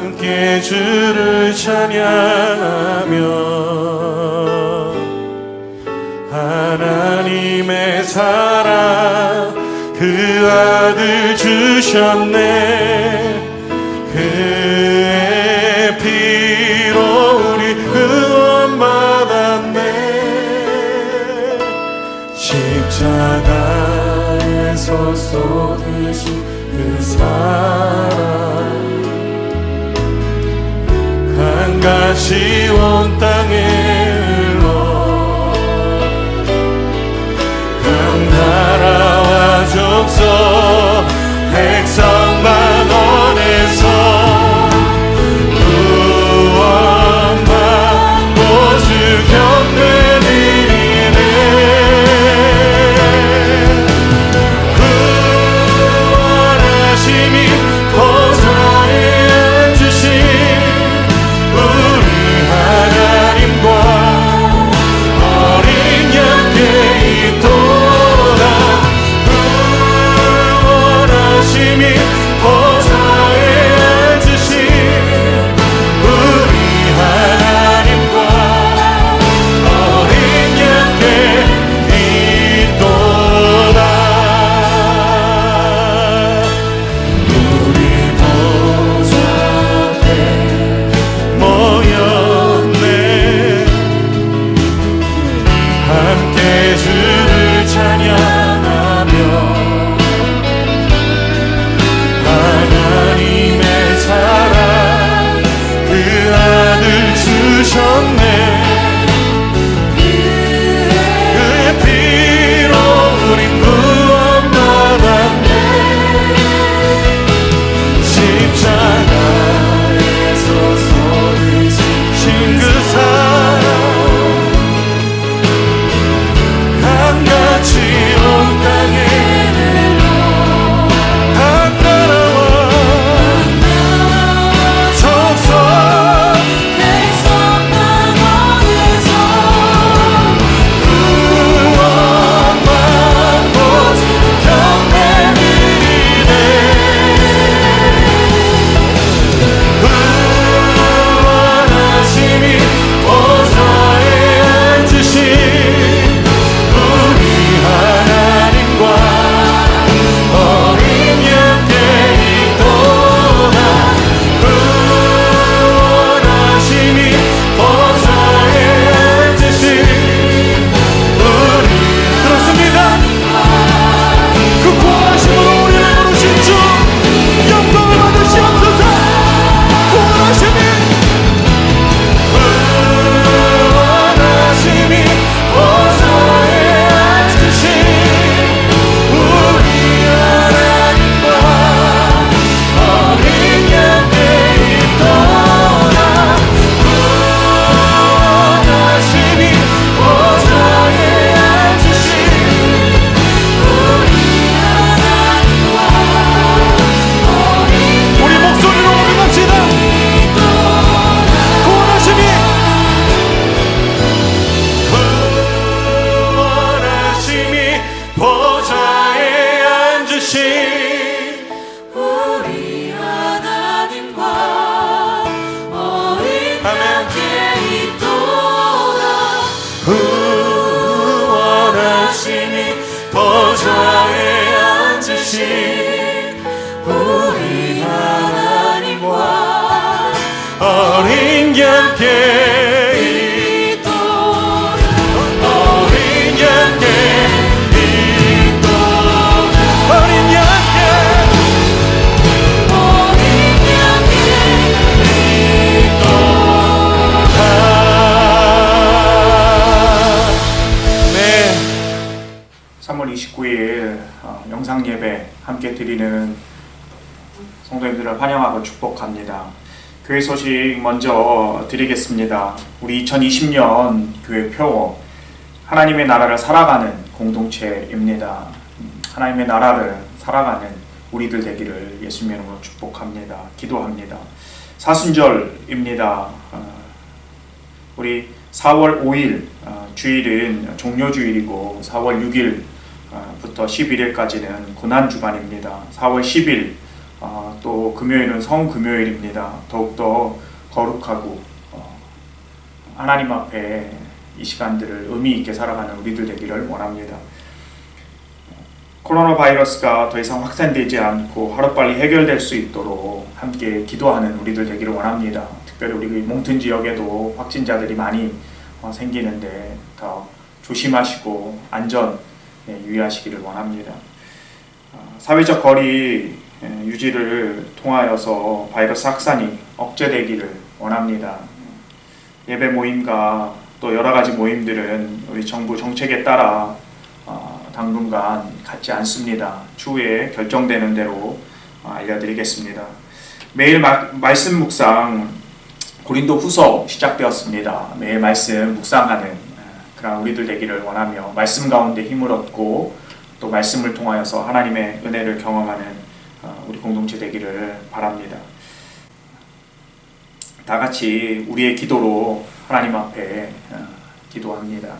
함께 주를 찬양하며 하나님의 사랑 그 아들 주셨네. 그의 피로 우리 구원받았네. 십자가에서 쏟으신 그 사랑 강같이 온 땅에 흘러 각 나라와 족속 백성만 원해서 구원받고 주 경배 드리네. 구원하심이 보좌에 앉으신 우리 하나님과 어린 양께 있도다. 구원하심이 보좌에 앉으신 우리 하나님과 어린 양께 있도다. 우리 보좌 앞에 모였네. 함께 주를 찬양하며 하나님의 사랑 그 아들 주셨네. 그의 피로 우린 구원받았네. 십자가에서 쏟으신 그 사랑 강같이 온 땅에 각 나라와 족속 백성만 원해서 구원받고 주 경배 드리네. 구원하심이 보좌에 앉으신 우리 하나님과 어린 양께 있도다. 구원하심이 보좌에 앉으신 우리 들었습니다. 그 구원하심으로 우리를 부르신 주 영광을 받으시옵소서. 구원하심이 보좌에 앉으신 우리 하나님과 어린 양께 있도다. 구원하심이 보좌에 앉으신 우리 하나님과 우리 목소리로 고백합시다. 구원하심이 보좌에 앉으신 우리 하나님과 어린 양께 있도다. 구원하심이 보좌에 앉으신 우리 하나님과 어린 양께 영상 예배 함께 드리는 성도님들을 환영하고 축복합니다. 교회 소식 먼저 드리겠습니다. 우리 2020년 교회 표 하나님의 나라를 살아가는 공동체입니다. 하나님의 나라를 살아가는 우리들 되기를 예수님의 이름으로 축복합니다. 기도합니다. 사순절입니다. 우리 4월 5일 주일은 종료주일이고 4월 6일부터 11일까지는 고난주간입니다. 4월 10일 또 금요일은 성금요일입니다. 더욱더 거룩하고 하나님 앞에 이 시간들을 의미 있게 살아가는 우리들 되기를 원합니다. 코로나 바이러스가 더 이상 확산되지 않고 하루빨리 해결될 수 있도록 함께 기도하는 우리들 되기를 원합니다. 특별히 우리 몽튼 지역에도 확진자들이 많이 생기는데 더 조심하시고 안전 유의하시기를 원합니다. 사회적 거리 유지를 통하여서 바이러스 확산이 억제되기를 원합니다. 예배 모임과 또 여러 가지 모임들은 우리 정부 정책에 따라 당분간 갖지 않습니다. 추후에 결정되는 대로 알려드리겠습니다. 매일 말씀 묵상 고린도 후서 시작되었습니다. 매일 말씀 묵상하는 그런 우리들 되기를 원하며 말씀 가운데 힘을 얻고 또 말씀을 통하여서 하나님의 은혜를 경험하는 우리 공동체 되기를 바랍니다. 다 같이 우리의 기도로 하나님 앞에 기도합니다.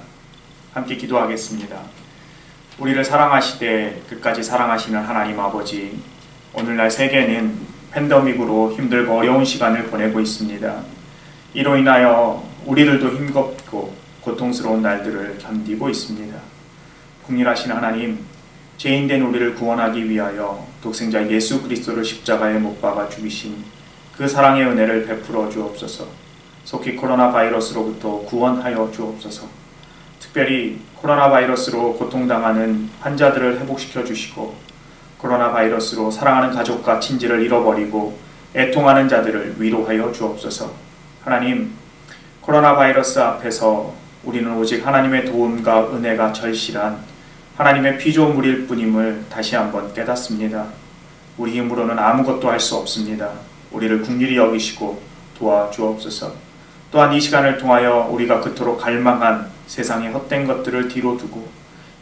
함께 기도하겠습니다. 우리를 사랑하시되 끝까지 사랑하시는 하나님 아버지, 오늘날 세계는 팬데믹으로 힘들고 어려운 시간을 보내고 있습니다. 이로 인하여 우리들도 힘겹고 고통스러운 날들을 견디고 있습니다. 국률하신 하나님, 죄인된 우리를 구원하기 위하여 독생자 예수 그리스도를 십자가에 못 박아 죽이신 그 사랑의 은혜를 베풀어 주옵소서. 속히 코로나 바이러스로부터 구원하여 주옵소서. 특별히 코로나 바이러스로 고통당하는 환자들을 회복시켜 주시고 코로나 바이러스로 사랑하는 가족과 친지를 잃어버리고 애통하는 자들을 위로하여 주옵소서. 하나님, 코로나 바이러스 앞에서 우리는 오직 하나님의 도움과 은혜가 절실한 하나님의 피조물일 뿐임을 다시 한번 깨닫습니다. 우리 힘으로는 아무것도 할 수 없습니다. 우리를 긍휼히 여기시고 도와주옵소서. 또한 이 시간을 통하여 우리가 그토록 갈망한 세상의 헛된 것들을 뒤로 두고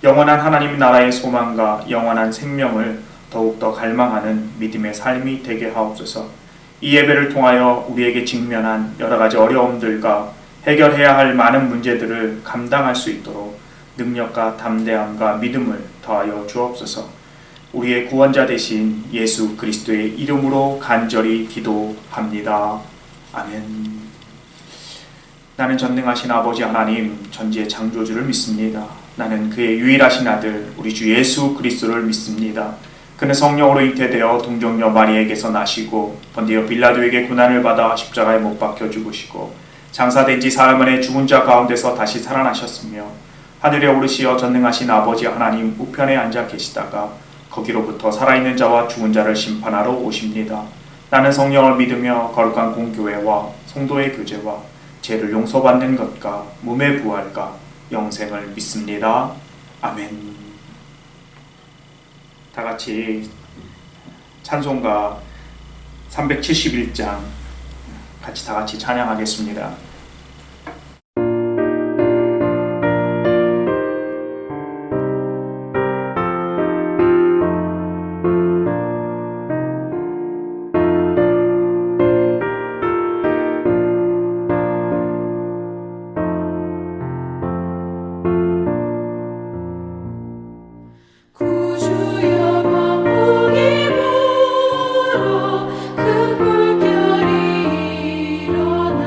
영원한 하나님 나라의 소망과 영원한 생명을 더욱더 갈망하는 믿음의 삶이 되게 하옵소서. 이 예배를 통하여 우리에게 직면한 여러 가지 어려움들과 해결해야 할 많은 문제들을 감당할 수 있도록 능력과 담대함과 믿음을 더하여 주옵소서. 우리의 구원자 되신 예수 그리스도의 이름으로 간절히 기도합니다. 아멘. 나는 전능하신 아버지 하나님 전지의 창조주를 믿습니다. 나는 그의 유일하신 아들 우리 주 예수 그리스도를 믿습니다. 그는 성령으로 잉태되어 동정녀 마리에게서 나시고 번디어 빌라도에게 고난을 받아 십자가에 못 박혀 죽으시고 장사된 지 사흘 만에 죽은 자 가운데서 다시 살아나셨으며 하늘에 오르시어 전능하신 아버지 하나님 우편에 앉아 계시다가 거기로부터 살아있는 자와 죽은 자를 심판하러 오십니다. 나는 성령을 믿으며 거룩한 공교회와 성도의 교제와 죄를 용서받는 것과 몸의 부활과 영생을 믿습니다. 아멘. 다 같이 찬송가 371장 같이 다 같이 찬양하겠습니다. 구주여 범국이 불어 그 물결이 일어나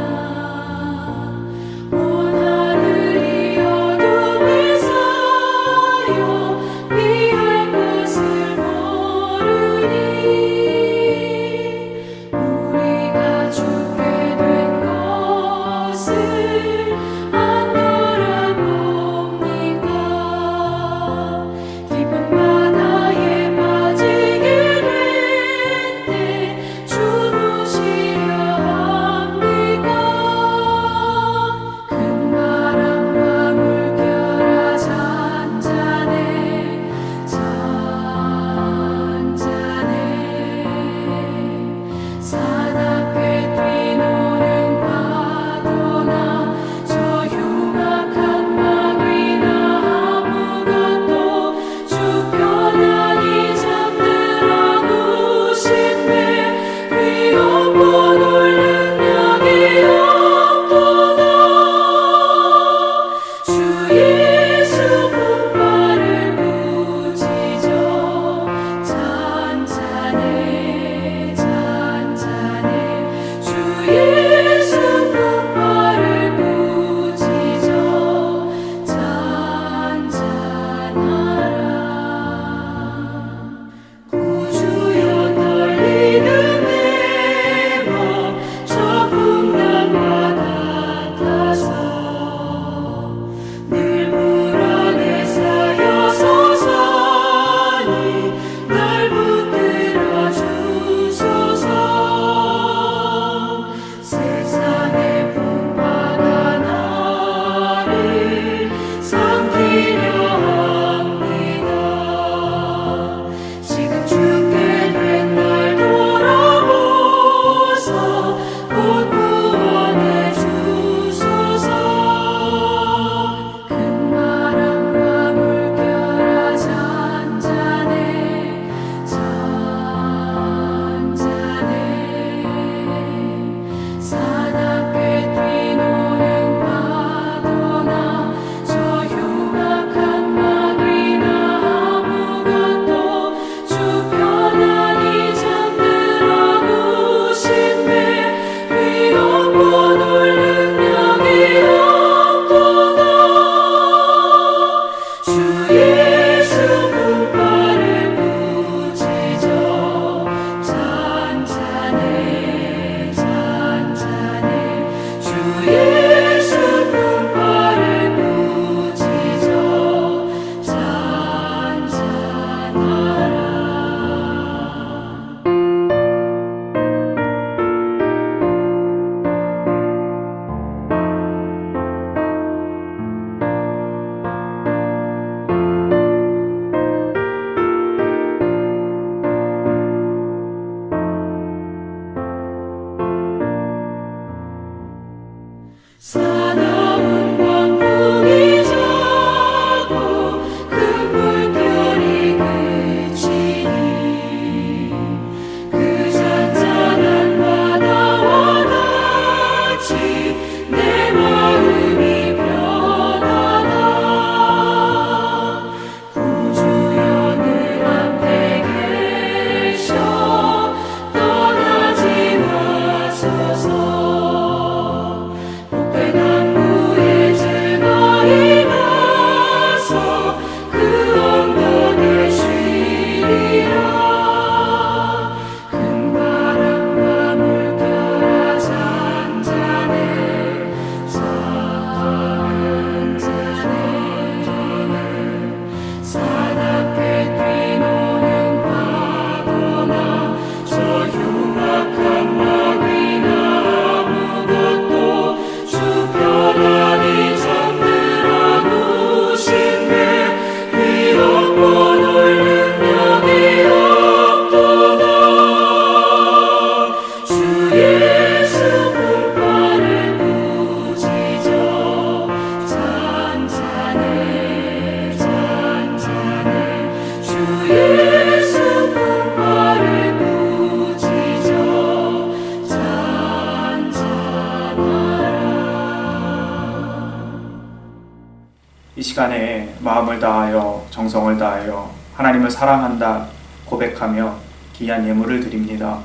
이 시간에 마음을 다하여 정성을 다하여 하나님을 사랑한다 고백하며 귀한 예물을 드립니다.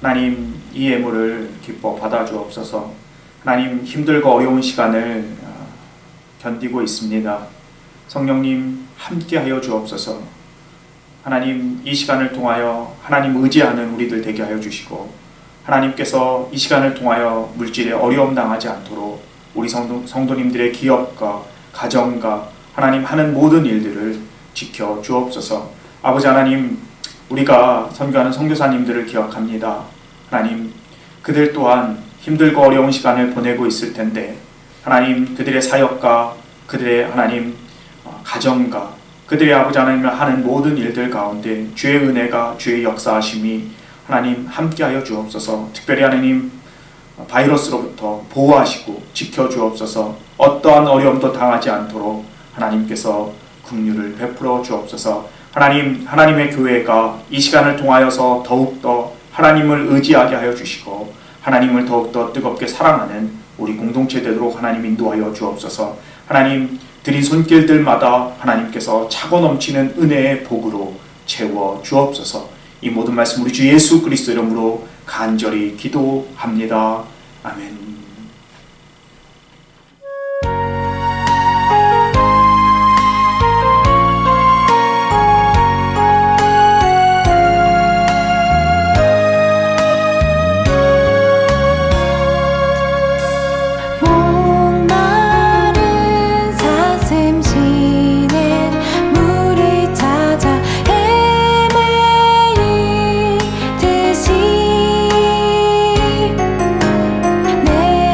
하나님, 이 예물을 기뻐 받아주옵소서. 하나님, 힘들고 어려운 시간을 견디고 있습니다. 성령님, 함께하여 주옵소서. 하나님, 이 시간을 통하여 하나님 의지하는 우리들 되게 하여 주시고, 하나님께서 이 시간을 통하여 물질에 어려움 당하지 않도록 우리 성도님들의 기업과 가정과 하나님 하는 모든 일들을 지켜 주옵소서. 아버지 하나님, 우리가 선교하는 선교사님들을 기억합니다. 하나님, 그들 또한 힘들고 어려운 시간을 보내고 있을 텐데, 하나님, 그들의 사역과 그들의 하나님 가정과 그들의 아버지 하나님을 하는 모든 일들 가운데 주의 은혜가, 주의 역사하심이 하나님 함께하여 주옵소서. 특별히 하나님, 바이러스로부터 보호하시고 지켜주옵소서. 어떠한 어려움도 당하지 않도록 하나님께서 긍휼을 베풀어 주옵소서. 하나님, 하나님의 교회가 이 시간을 통하여서 더욱더 하나님을 의지하게 하여 주시고 하나님을 더욱더 뜨겁게 사랑하는 우리 공동체 되도록 하나님 인도하여 주옵소서. 하나님, 드린 손길들마다 하나님께서 차고 넘치는 은혜의 복으로 채워 주옵소서. 이 모든 말씀 우리 주 예수 그리스도 이름으로 간절히 기도합니다. 아멘. 내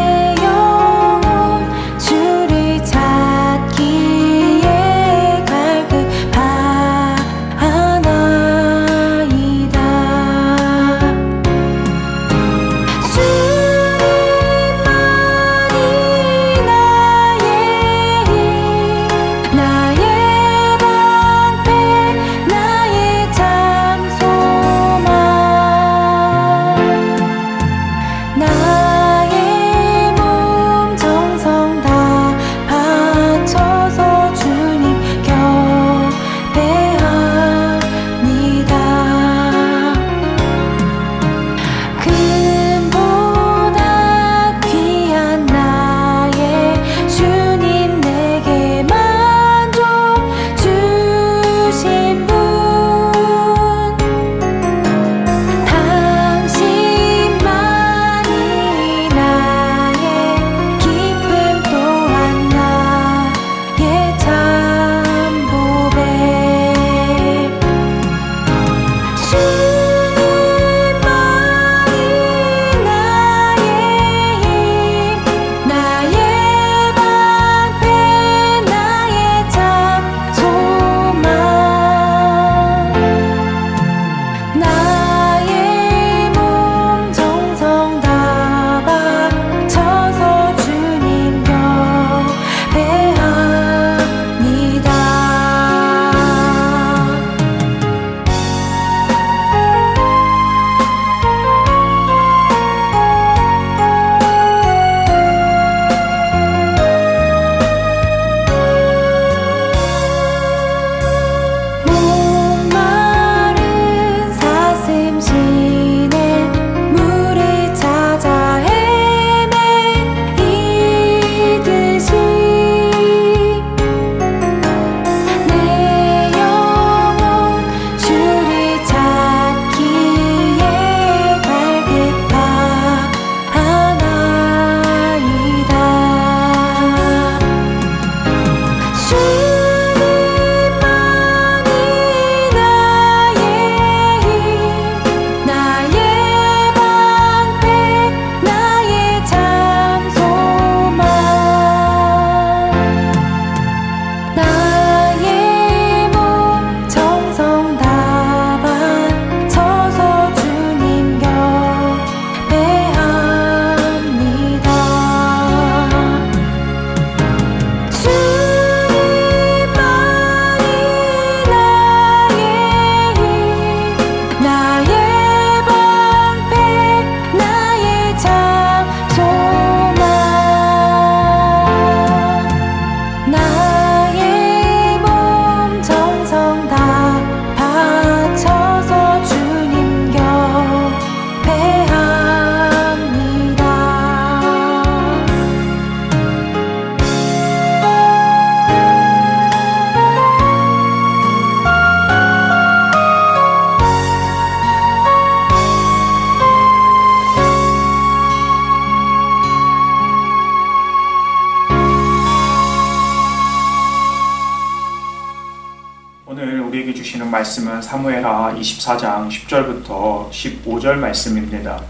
말씀은 사무엘하 24장 10절부터 15절 말씀입니다.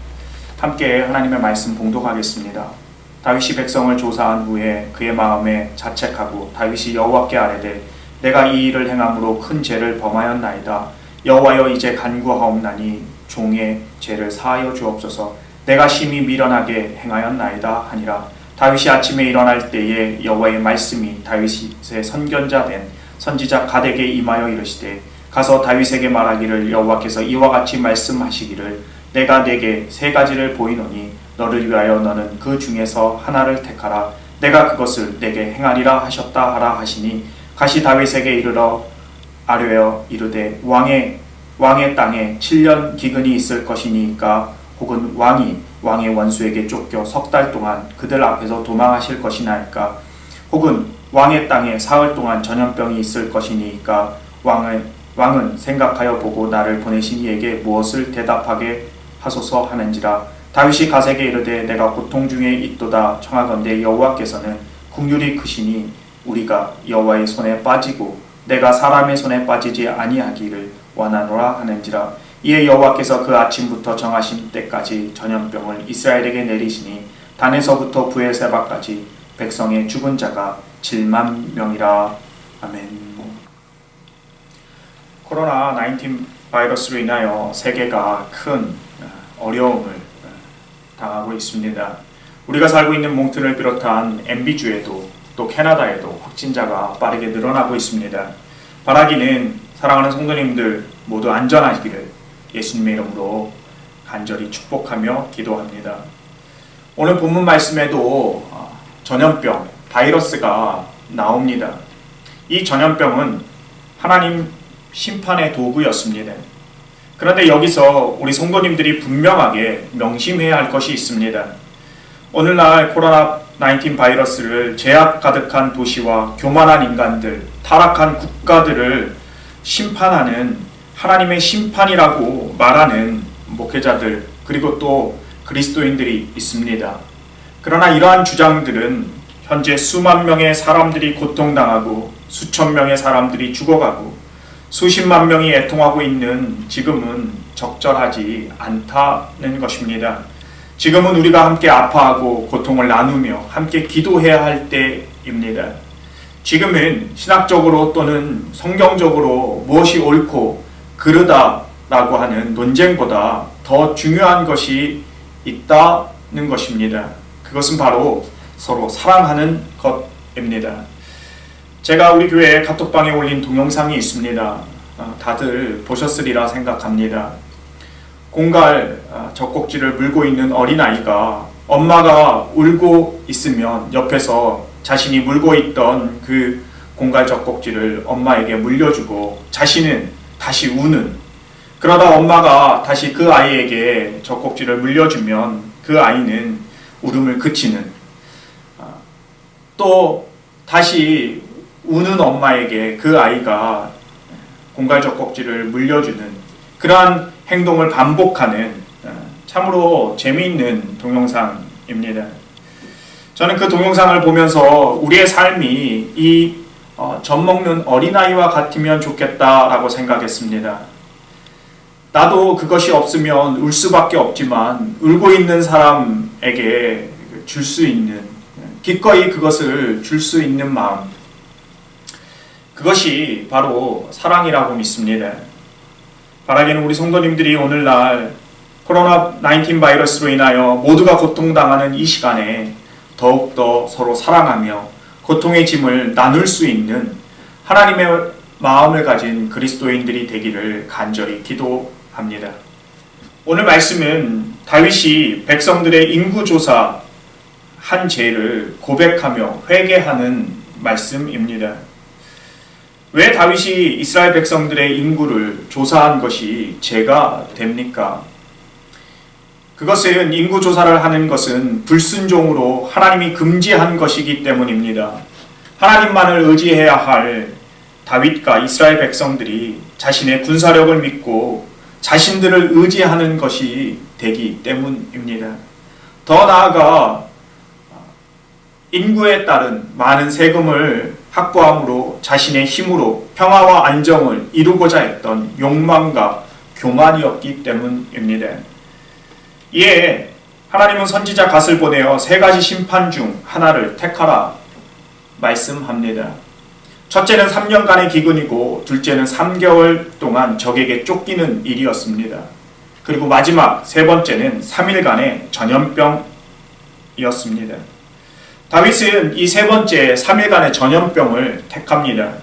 함께 하나님의 말씀 봉독하겠습니다. 다윗이 백성을 조사한 후에 그의 마음에 자책하고 다윗이 여호와께 아뢰되 내가 이 일을 행함으로 큰 죄를 범하였나이다. 여호와여 이제 간구하옵나니 종의 죄를 사하여 주옵소서. 내가 심히 미련하게 행하였나이다 하니라. 다윗이 아침에 일어날 때에 여호와의 말씀이 다윗의 선견자 된 선지자 갓에게 임하여 이르시되 가서 다윗에게 말하기를 여호와께서 이와 같이 말씀하시기를 내가 내게 세 가지를 보이노니 너를 위하여 너는 그 중에서 하나를 택하라. 내가 그것을 내게 행하리라 하셨다 하라 하시니 가시 다윗에게 이르러 아뢰어 이르되 왕의 땅에 7년 기근이 있을 것이니까 혹은 왕의 원수에게 쫓겨 석 달 동안 그들 앞에서 도망하실 것이나이까 혹은 왕의 땅에 사흘 동안 전염병이 있을 것이니까 왕은 생각하여 보고 나를 보내신 이에게 무엇을 대답하게 하소서 하는지라. 다윗이 갓에게 이르되 내가 고통 중에 있도다 청하건대 여호와께서는 긍휼이 크시니 우리가 여호와의 손에 빠지고 내가 사람의 손에 빠지지 아니하기를 원하노라 하는지라. 이에 여호와께서 그 아침부터 정하신 때까지 전염병을 이스라엘에게 내리시니 단에서부터 브엘세바까지 백성의 죽은 자가 7만 명이라. 아멘. 코로나 19 바이러스로 인하여 세계가 큰 어려움을 당하고 있습니다. 우리가 살고 있는 몽트를 비롯한 MB주에도 또 캐나다에도 확진자가 빠르게 늘어나고 있습니다. 바라기는 사랑하는 성도님들 모두 안전하시기를 예수님의 이름으로 간절히 축복하며 기도합니다. 오늘 본문 말씀에도 전염병, 바이러스가 나옵니다. 이 전염병은 하나님 심판의 도구였습니다. 그런데 여기서 우리 성도님들이 분명하게 명심해야 할 것이 있습니다. 오늘날 코로나19 바이러스를 죄악 가득한 도시와 교만한 인간들, 타락한 국가들을 심판하는 하나님의 심판이라고 말하는 목회자들 그리고 또 그리스도인들이 있습니다. 그러나 이러한 주장들은 현재 수만 명의 사람들이 고통당하고 수천 명의 사람들이 죽어가고 수십만 명이 애통하고 있는 지금은 적절하지 않다는 것입니다. 지금은 우리가 함께 아파하고 고통을 나누며 함께 기도해야 할 때입니다. 지금은 신학적으로 또는 성경적으로 무엇이 옳고 그르다라고 하는 논쟁보다 더 중요한 것이 있다는 것입니다. 그것은 바로 서로 사랑하는 것입니다. 제가 우리 교회에 카톡방에 올린 동영상이 있습니다. 다들 보셨으리라 생각합니다. 공갈 젖꼭지를 물고 있는 어린아이가 엄마가 울고 있으면 옆에서 자신이 물고 있던 그 공갈 젖꼭지를 엄마에게 물려주고 자신은 다시 우는, 그러다 엄마가 다시 그 아이에게 젖꼭지를 물려주면 그 아이는 울음을 그치는, 또 다시 우는 엄마에게 그 아이가 공갈 젖꼭지를 물려주는 그러한 행동을 반복하는 참으로 재미있는 동영상입니다. 저는 그 동영상을 보면서 우리의 삶이 이 젖 먹는 어린아이와 같으면 좋겠다라고 생각했습니다. 나도 그것이 없으면 울 수밖에 없지만 울고 있는 사람에게 줄 수 있는, 기꺼이 그것을 줄 수 있는 마음, 그것이 바로 사랑이라고 믿습니다. 바라기는 우리 성도님들이 오늘날 코로나19 바이러스로 인하여 모두가 고통당하는 이 시간에 더욱더 서로 사랑하며 고통의 짐을 나눌 수 있는 하나님의 마음을 가진 그리스도인들이 되기를 간절히 기도합니다. 오늘 말씀은 다윗이 백성들의 인구조사 한 죄를 고백하며 회개하는 말씀입니다. 왜 다윗이 이스라엘 백성들의 인구를 조사한 것이 죄가 됩니까? 그것은 인구조사를 하는 것은 불순종으로 하나님이 금지한 것이기 때문입니다. 하나님만을 의지해야 할 다윗과 이스라엘 백성들이 자신의 군사력을 믿고 자신들을 의지하는 것이 되기 때문입니다. 더 나아가 인구에 따른 많은 세금을 확보함으로 자신의 힘으로 평화와 안정을 이루고자 했던 욕망과 교만이었기 때문입니다. 이에 하나님은 선지자 갓을 보내어 세 가지 심판 중 하나를 택하라 말씀합니다. 첫째는 3년간의 기근이고 둘째는 3개월 동안 적에게 쫓기는 일이었습니다. 그리고 마지막 세 번째는 3일간의 전염병이었습니다. 다윗은 이 세 번째 3일간의 전염병을 택합니다.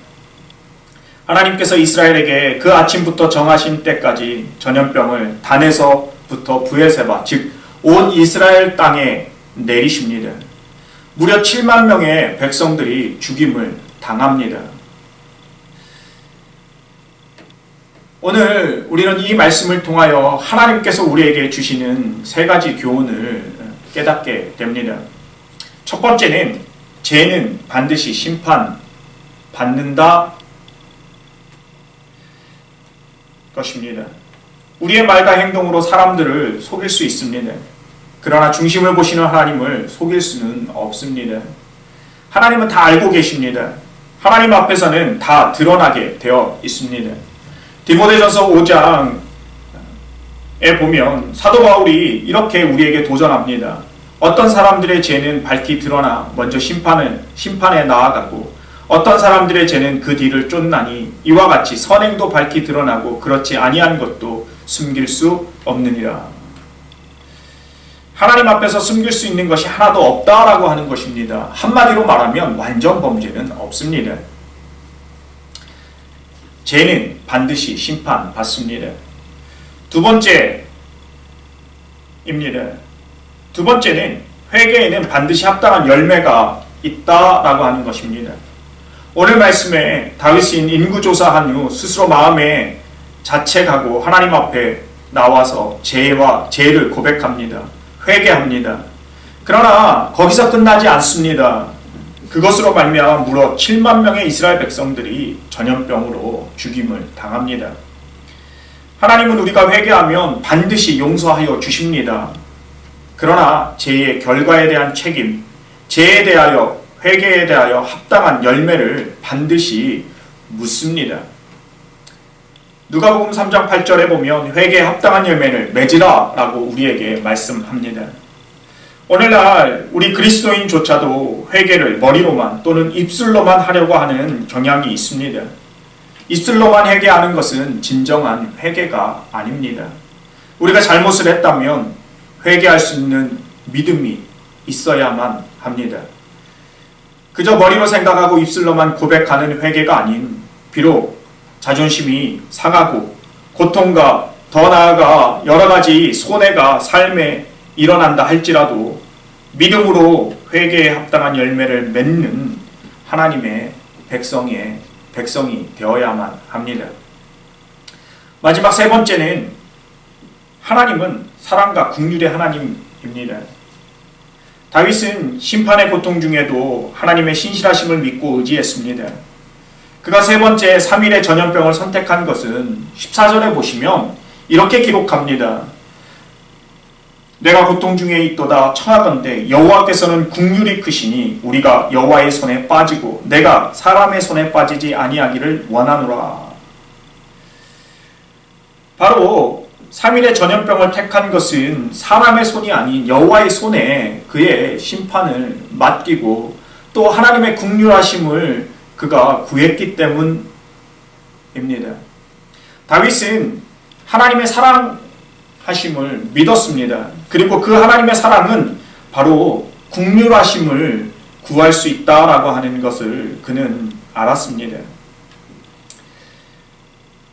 하나님께서 이스라엘에게 그 아침부터 정하신 때까지 전염병을 단에서부터 브엘세바, 즉 온 이스라엘 땅에 내리십니다. 무려 7만 명의 백성들이 죽임을 당합니다. 오늘 우리는 이 말씀을 통하여 하나님께서 우리에게 주시는 세 가지 교훈을 깨닫게 됩니다. 첫 번째는 죄는 반드시 심판받는다 것입니다. 우리의 말과 행동으로 사람들을 속일 수 있습니다. 그러나 중심을 보시는 하나님을 속일 수는 없습니다. 하나님은 다 알고 계십니다. 하나님 앞에서는 다 드러나게 되어 있습니다. 디모데전서 5장에 보면 사도 바울이 이렇게 우리에게 도전합니다. 어떤 사람들의 죄는 밝히 드러나 먼저 심판에 나아가고 어떤 사람들의 죄는 그 뒤를 쫓나니 이와 같이 선행도 밝히 드러나고 그렇지 아니한 것도 숨길 수 없느니라. 하나님 앞에서 숨길 수 있는 것이 하나도 없다라고 하는 것입니다. 한마디로 말하면 완전 범죄는 없습니다. 죄는 반드시 심판받습니다. 두 번째는 회개에는 반드시 합당한 열매가 있다라고 하는 것입니다. 오늘 말씀에 다윗은 인구조사한 후 스스로 마음에 자책하고 하나님 앞에 나와서 죄를 고백합니다. 회개합니다. 그러나 거기서 끝나지 않습니다. 그것으로 말미암아 무려 7만 명의 이스라엘 백성들이 전염병으로 죽임을 당합니다. 하나님은 우리가 회개하면 반드시 용서하여 주십니다. 그러나 죄의 결과에 대한 책임, 죄에 대하여 회개에 대하여 합당한 열매를 반드시 묻습니다. 누가복음 3장 8절에 보면 회개에 합당한 열매를 맺으라 라고 우리에게 말씀합니다. 오늘날 우리 그리스도인조차도 회개를 머리로만 또는 입술로만 하려고 하는 경향이 있습니다. 입술로만 회개하는 것은 진정한 회개가 아닙니다. 우리가 잘못을 했다면 회개할 수 있는 믿음이 있어야만 합니다. 그저 머리로 생각하고 입술로만 고백하는 회개가 아닌 비록 자존심이 상하고 고통과 더 나아가 여러 가지 손해가 삶에 일어난다 할지라도 믿음으로 회개에 합당한 열매를 맺는 하나님의 백성이 되어야만 합니다. 마지막 세 번째는 하나님은 사랑과 긍휼의 하나님입니다. 다윗은 심판의 고통 중에도 하나님의 신실하심을 믿고 의지했습니다. 그가 세 번째 3일의 전염병을 선택한 것은 14절에 보시면 이렇게 기록합니다. 내가 고통 중에 있도다 청하건대 여호와께서는 긍휼이 크시니 우리가 여호와의 손에 빠지고 내가 사람의 손에 빠지지 아니하기를 원하노라. 바로 3일의 전염병을 택한 것은 사람의 손이 아닌 여호와의 손에 그의 심판을 맡기고 또 하나님의 긍휼하심을 그가 구했기 때문입니다. 다윗은 하나님의 사랑하심을 믿었습니다. 그리고 그 하나님의 사랑은 바로 긍휼하심을 구할 수 있다라고 하는 것을 그는 알았습니다.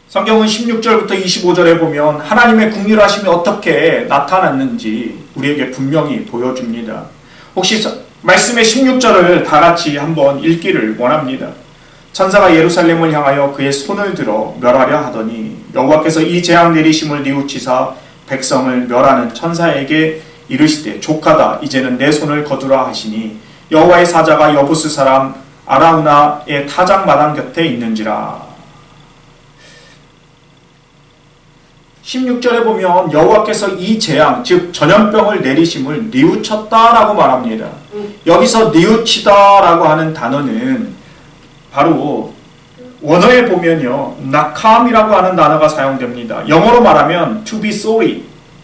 성경은 16절부터 25절에 보면 하나님의 긍휼하심이 어떻게 나타났는지 우리에게 분명히 보여줍니다. 혹시 말씀의 16절을 다 같이 한번 읽기를 원합니다. 천사가 예루살렘을 향하여 그의 손을 들어 멸하려 하더니 여호와께서 이 재앙 내리심을 뉘우치사 백성을 멸하는 천사에게 이르시되 족하다 이제는 내 손을 거두라 하시니 여호와의 사자가 여부스 사람 아라우나의 타작 마당 곁에 있는지라. 16절에 보면 여호와께서 이 재앙 즉 전염병을 내리심을 뉘우쳤다라고 말합니다. 여기서 뉘우치다라고 하는 단어는 바로 원어에 보면요, 나캄이라고 하는 단어가 사용됩니다. 영어로 말하면 to be sorry,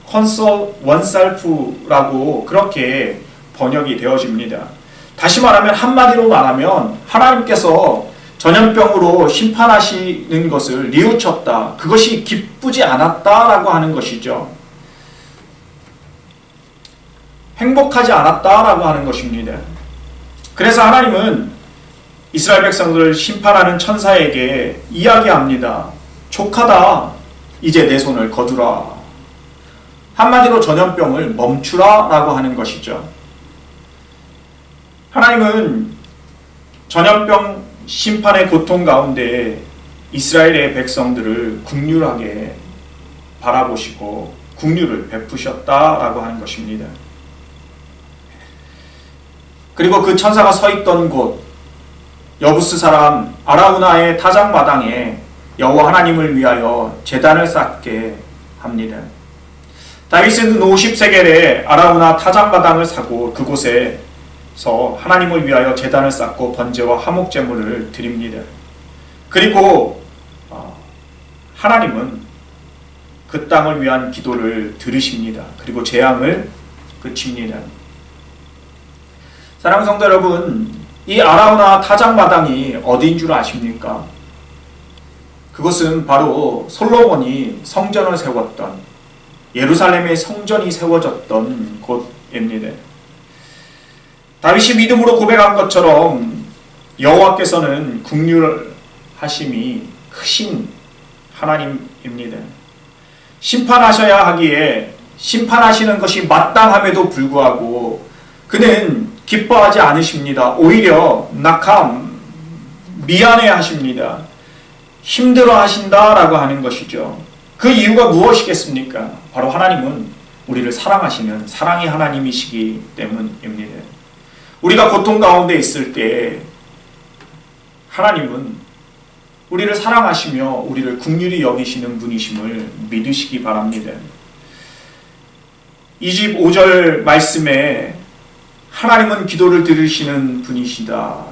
console oneself라고 그렇게 번역이 되어집니다. 다시 말하면, 한마디로 말하면 하나님께서 전염병으로 심판하시는 것을 뉘우쳤다, 그것이 기쁘지 않았다라고 하는 것이죠. 행복하지 않았다라고 하는 것입니다. 그래서 하나님은 이스라엘 백성들을 심판하는 천사에게 이야기합니다. 족하다, 이제 내 손을 거두라. 한마디로 전염병을 멈추라 라고 하는 것이죠. 하나님은 전염병 심판의 고통 가운데 이스라엘의 백성들을 긍휼하게 바라보시고 긍휼을 베푸셨다라고 하는 것입니다. 그리고 그 천사가 서 있던 곳, 여부스 사람 아라우나의 타작마당에 여호와 하나님을 위하여 제단을 쌓게 합니다. 다윗은 50세겔에 아라우나 타작마당을 사고 그곳에서 하나님을 위하여 제단을 쌓고 번제와 화목제물을 드립니다. 그리고 하나님은 그 땅을 위한 기도를 들으십니다. 그리고 재앙을 그칩니다. 사랑하는 성도 여러분, 이 아라우나 타작마당이 어디인 줄 아십니까? 그것은 바로 솔로몬이 성전을 세웠던, 예루살렘의 성전이 세워졌던 곳입니다. 다윗이 믿음으로 고백한 것처럼 여호와께서는 긍휼하심이 크신 하나님입니다. 심판하셔야 하기에 심판하시는 것이 마땅함에도 불구하고 그는 기뻐하지 않으십니다. 오히려 낙함, 미안해 하십니다. 힘들어 하신다라고 하는 것이죠. 그 이유가 무엇이겠습니까? 바로 하나님은 우리를 사랑하시는 사랑의 하나님이시기 때문입니다. 우리가 고통 가운데 있을 때 하나님은 우리를 사랑하시며 우리를 긍휼히 여기시는 분이심을 믿으시기 바랍니다. 25절 말씀에 하나님은 기도를 들으시는 분이시다,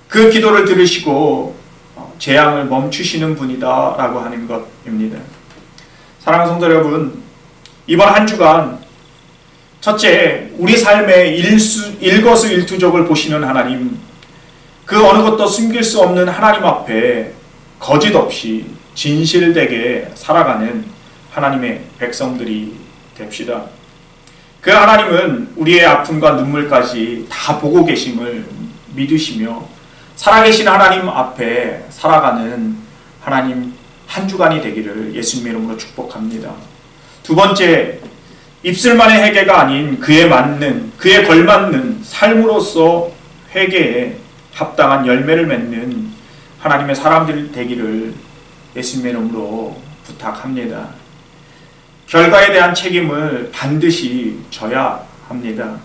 그 기도를 들으시고 재앙을 멈추시는 분이다 라고 하는 것입니다. 사랑하는 성도 여러분, 이번 한 주간 첫째, 우리 삶의 일거수일투족을 보시는 하나님, 그 어느 것도 숨길 수 없는 하나님 앞에 거짓 없이 진실되게 살아가는 하나님의 백성들이 됩시다. 그 하나님은 우리의 아픔과 눈물까지 다 보고 계심을 믿으시며 살아계신 하나님 앞에 살아가는 하나님 한 주간이 되기를 예수님의 이름으로 축복합니다. 두 번째, 입술만의 회개가 아닌 그에 맞는, 그에 걸맞는 삶으로서 회개에 합당한 열매를 맺는 하나님의 사람들 되기를 예수님의 이름으로 부탁합니다. 결과에 대한 책임을 반드시 져야 합니다.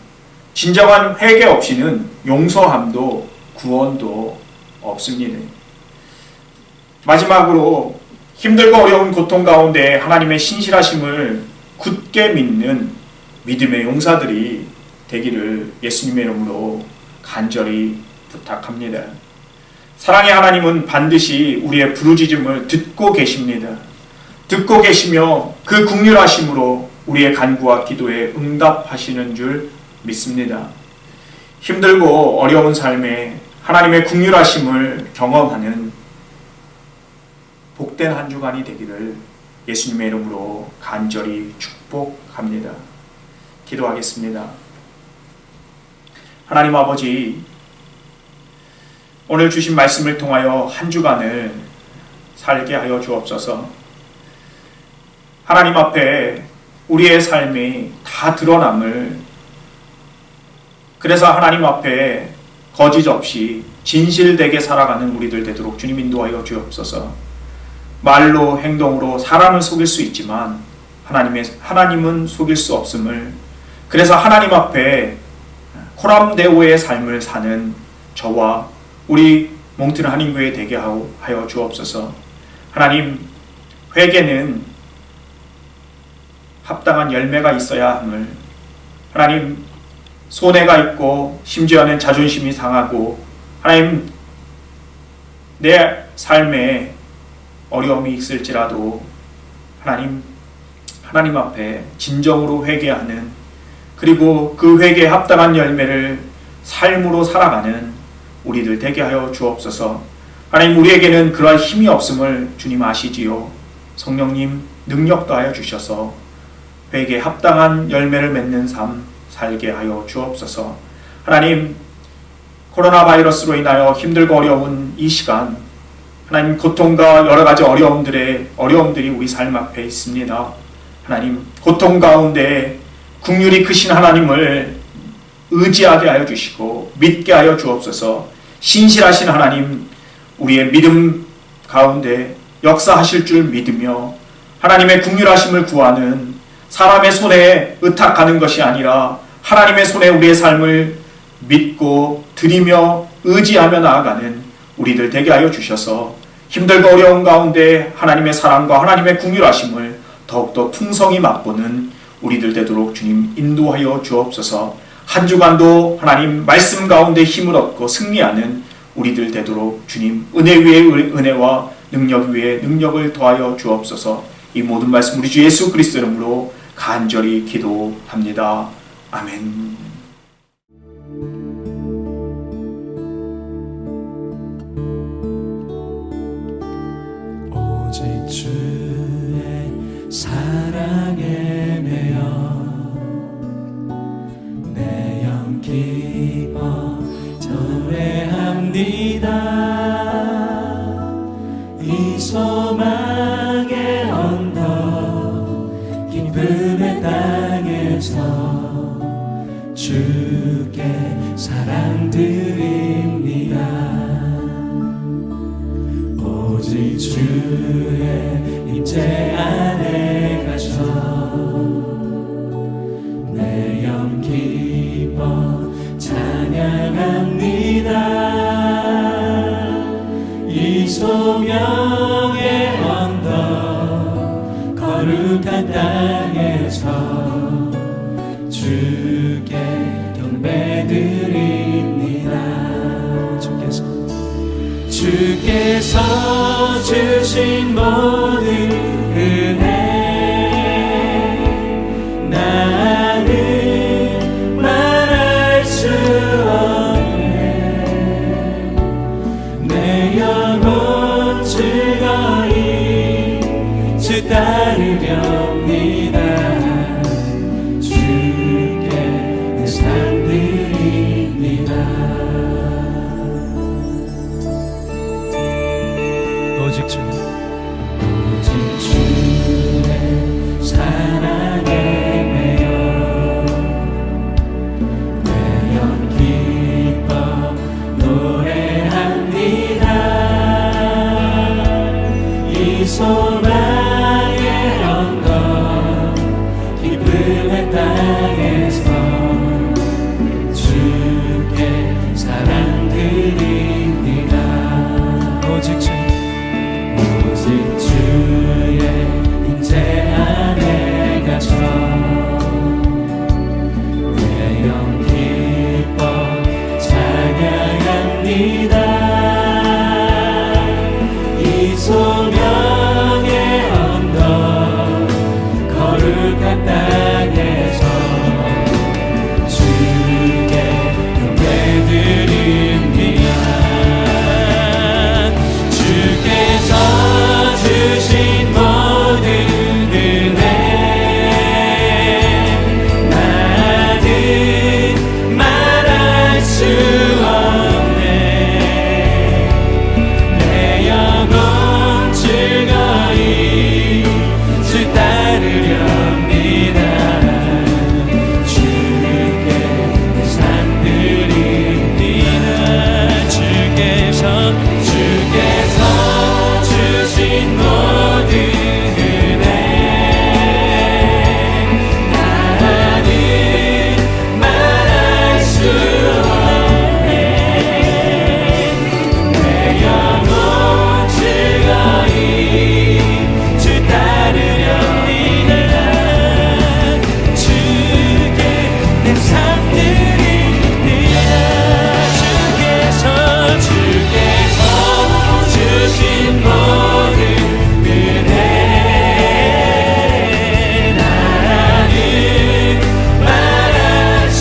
진정한 회개 없이는 용서함도 구원도 없습니다. 마지막으로 힘들고 어려운 고통 가운데 하나님의 신실하심을 굳게 믿는 믿음의 용사들이 되기를 예수님의 이름으로 간절히 부탁합니다. 사랑의 하나님은 반드시 우리의 부르짖음을 듣고 계십니다. 듣고 계시며 그 긍휼하심으로 우리의 간구와 기도에 응답하시는 줄 믿습니다. 힘들고 어려운 삶에 하나님의 긍휼하심을 경험하는 복된 한 주간이 되기를 예수님의 이름으로 간절히 축복합니다. 기도하겠습니다. 하나님 아버지, 오늘 주신 말씀을 통하여 한 주간을 살게 하여 주옵소서. 하나님 앞에 우리의 삶이 다 드러남을, 그래서 하나님 앞에 거짓 없이 진실되게 살아가는 우리들 되도록 주님 인도하여 주옵소서. 말로 행동으로 사람을 속일 수 있지만 하나님은 속일 수 없음을, 그래서 하나님 앞에 코람데오의 삶을 사는 저와 우리 몽트는 한인교회 되게 하여 주옵소서. 하나님, 회개는 합당한 열매가 있어야 함을, 하나님, 손해가 있고 심지어는 자존심이 상하고 하나님 내 삶에 어려움이 있을지라도 하나님 앞에 진정으로 회개하는, 그리고 그 회개에 합당한 열매를 삶으로 살아가는 우리들 되게 하여 주옵소서. 하나님, 우리에게는 그러한 힘이 없음을 주님 아시지요. 성령님 능력 더하여 주셔서 회개에 합당한 열매를 맺는 삶 살게 하여 주옵소서. 하나님, 코로나 바이러스로 인하여 힘들고 어려운 이 시간, 하나님, 고통과 여러 가지 어려움들이 우리 삶 앞에 있습니다. 하나님, 고통 가운데 긍휼이 크신 하나님을 의지하게 하여 주시고 믿게 하여 주옵소서. 신실하신 하나님, 우리의 믿음 가운데 역사하실 줄 믿으며 하나님의 긍휼하심을 구하는, 사람의 손에 의탁하는 것이 아니라 하나님의 손에 우리의 삶을 믿고 드리며 의지하며 나아가는 우리들 되게 하여 주셔서 힘들고 어려운 가운데 하나님의 사랑과 하나님의 긍휼하심을 더욱더 풍성히 맛보는 우리들 되도록 주님 인도하여 주옵소서. 한 주간도 하나님 말씀 가운데 힘을 얻고 승리하는 우리들 되도록 주님 은혜 위에 은혜와 능력 위에 능력을 더하여 주옵소서. 이 모든 말씀 우리 주 예수 그리스도 이름으로 간절히 기도합니다. 아멘. 오직 주의 사랑에 매여 내 영 기뻐 노래합니다. 이 소망의 언덕 기쁨의 땅에서 주께 사랑 드립니다. 오직 주의 임재 안에 가셔 내 영 기뻐 찬양합니다. 이 소명의 언덕 거룩한 땅에서 주께 경배드립니다. 주께서 주신 모든 은혜 나는 말할 수 없네. 내 영혼 즐거이 주 따르렵니다. 주께 내 삶 드립니다. 오직 주 오직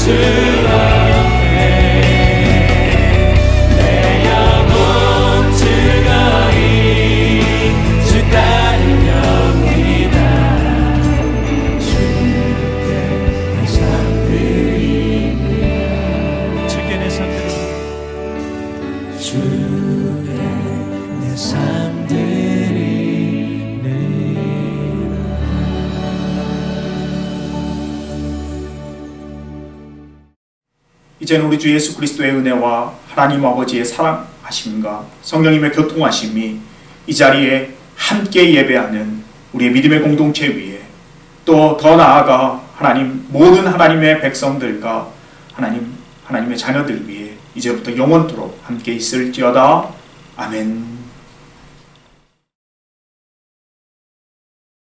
주 앞에 내 영혼 즐거이 주 따르렵니다. 주께 내 삶 드립니다. 주께 내 삶 드립니다. 주께 내 삶 드립니다. 이제는 우리 주 예수 그리스도의 은혜와 하나님 아버지의 사랑하심과 성령님의 교통하심이 이 자리에 함께 예배하는 우리의 믿음의 공동체 위에 또 더 나아가 하나님 모든 하나님의 백성들과 하나님의 자녀들 위에 이제부터 영원토록 함께 있을지어다. 아멘.